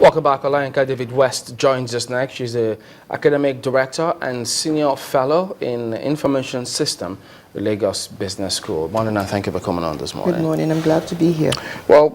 Welcome back. Olayinka David-West joins us next. She's the academic director and senior fellow in information system at Lagos Business School. Morning, and thank you for coming on this morning. Good morning. I'm glad to be here. Well,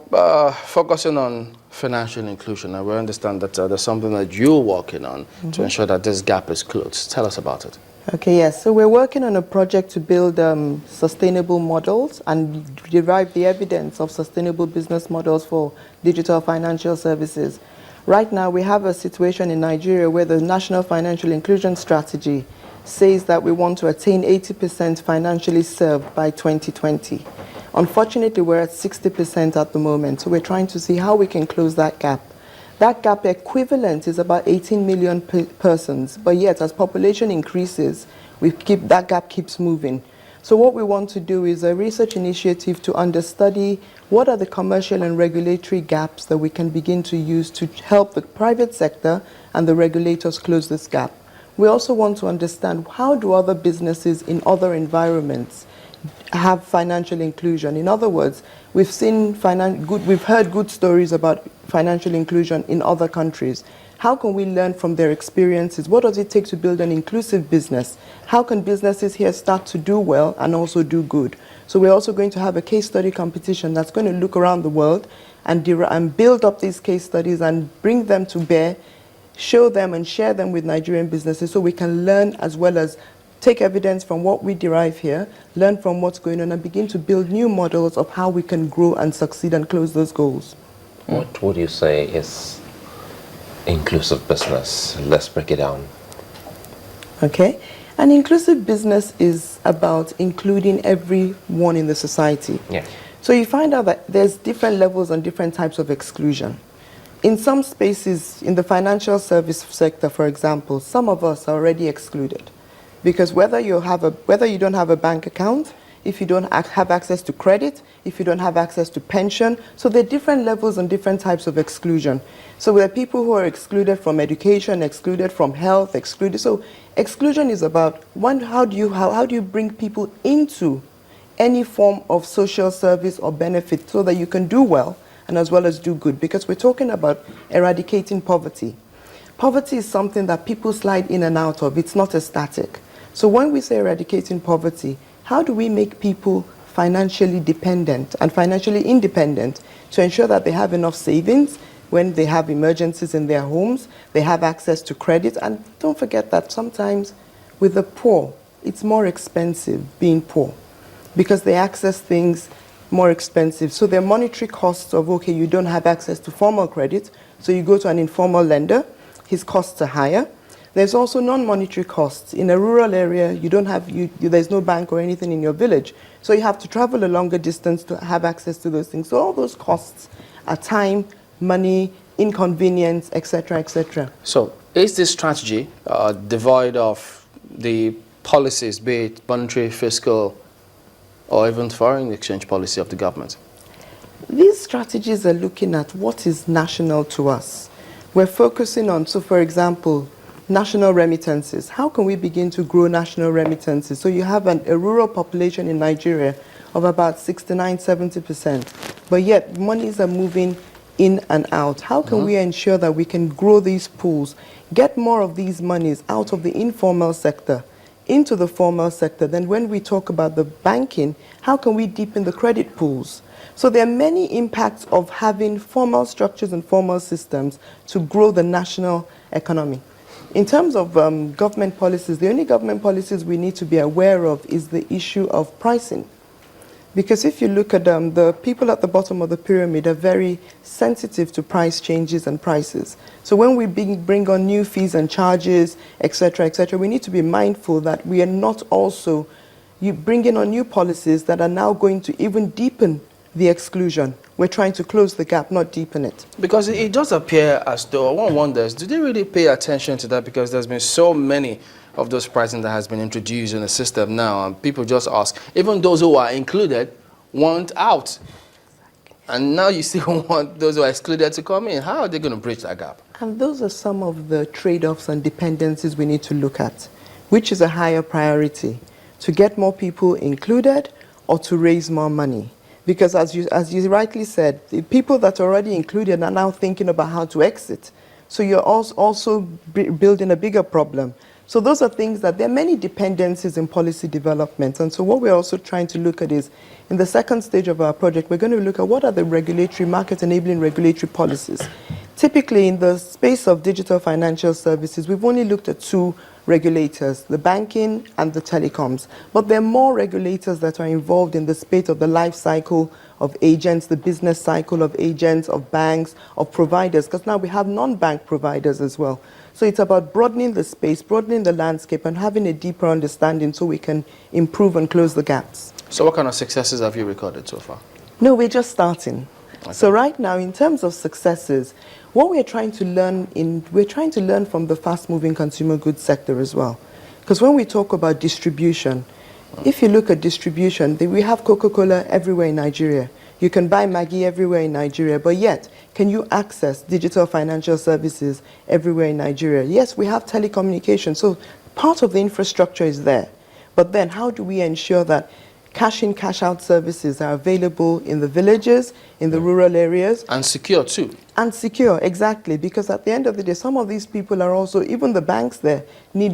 focusing on financial inclusion, and we understand that there's something that you're working on to ensure that this gap is closed. Tell us about it. Okay, yes. So we're working on a project to build sustainable models and derive the evidence of sustainable business models for digital financial services. Right now, we have a situation in Nigeria where the National Financial Inclusion Strategy says that we want to attain 80% financially served by 2020. Unfortunately, we're at 60% at the moment, so we're trying to see how we can close that gap. That gap equivalent is about 18 million persons, but yet as population increases, that gap keeps moving. So what we want to do is a research initiative to understudy what are the commercial and regulatory gaps that we can begin to use to help the private sector and the regulators close this gap. We also want to understand how do other businesses in other environments have financial inclusion. In other words, we've heard good stories about financial inclusion in other countries. How can we learn from their experiences? What does it take to build an inclusive business? How can businesses here start to do well and also do good? So we're also going to have a case study competition that's going to look around the world and build up these case studies and bring them to bear, show them and share them with Nigerian businesses so we can learn as well as take evidence from what we derive here, learn from what's going on, and begin to build new models of how we can grow and succeed and close those goals. What would you say is inclusive business? Let's break it down. Okay. An inclusive business is about including everyone in the society. Yeah. So you find out that there's different levels and different types of exclusion. In some spaces, in the financial service sector, for example, some of us are already excluded. Because whether you don't have a bank account, if you don't have access to credit, if you don't have access to pension. So there are different levels and different types of exclusion. So there are people who are excluded from education, excluded from health, excluded. So exclusion is about, one, how do you bring people into any form of social service or benefit so that you can do well and as well as do good? Because we're talking about eradicating poverty. Poverty is something that people slide in and out of. It's not a static. So when we say eradicating poverty, how do we make people financially dependent and financially independent to ensure that they have enough savings when they have emergencies in their homes, they have access to credit? And don't forget that sometimes with the poor, it's more expensive being poor because they access things more expensive. So their monetary costs of, okay, you don't have access to formal credit, so you go to an informal lender, his costs are higher. There's also non-monetary costs. In a rural area, there's no bank or anything in your village. So you have to travel a longer distance to have access to those things. So all those costs are time, money, inconvenience, etc., etc. So is this strategy devoid of the policies, be it monetary, fiscal, or even foreign exchange policy of the government? These strategies are looking at what is national to us. We're focusing on, so for example, national remittances. How can we begin to grow national remittances? So you have a rural population in Nigeria of about 69–70%, but yet monies are moving in and out. How can we ensure that we can grow these pools, get more of these monies out of the informal sector into the formal sector? Then when we talk about the banking, how can we deepen the credit pools? So there are many impacts of having formal structures and formal systems to grow the national economy. In terms of government policies, the only government policies we need to be aware of is the issue of pricing. Because if you look at the people at the bottom of the pyramid are very sensitive to price changes and prices. So when we bring on new fees and charges, etc., we need to be mindful that we are not also bringing on new policies that are now going to even deepen the exclusion. We're trying to close the gap, not deepen it. Because it does appear as though, one wonders, do they really pay attention to that? Because there's been so many of those pricing that has been introduced in the system now, and people just ask, even those who are included want out. And now you still want those who are excluded to come in. How are they going to bridge that gap? And those are some of the trade-offs and dependencies we need to look at. Which is a higher priority? To get more people included or to raise more money? Because as you rightly said, the people that are already included are now thinking about how to exit. So you're also building a bigger problem. So those are things that there are many dependencies in policy development. And so what we're also trying to look at is, in the second stage of our project, we're going to look at what are the regulatory, market-enabling regulatory policies. Typically, in the space of digital financial services, we've only looked at two regulators, the banking and the telecoms. But there are more regulators that are involved in the space of the life cycle of agents, the business cycle of agents, of banks, of providers, because now we have non-bank providers as well. So it's about broadening the space, broadening the landscape, and having a deeper understanding so we can improve and close the gaps. So what kind of successes have you recorded so far? No, we're just starting. Okay. So right now, in terms of successes, what we're trying to learn from the fast-moving consumer goods sector as well. Because when we talk about distribution, if you look at distribution, we have Coca-Cola everywhere in Nigeria. You can buy Maggi everywhere in Nigeria, but yet, can you access digital financial services everywhere in Nigeria? Yes, we have telecommunications, so part of the infrastructure is there. But then how do we ensure that cash-in, cash-out services are available in the villages, in the rural areas? And secure too. And secure, exactly, because at the end of the day, some of these people are also, even the banks there, need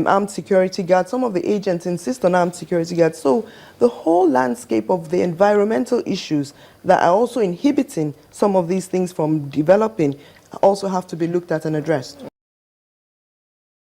armed security guards. Some of the agents insist on armed security guards. So the whole landscape of the environmental issues that are also inhibiting some of these things from developing also have to be looked at and addressed.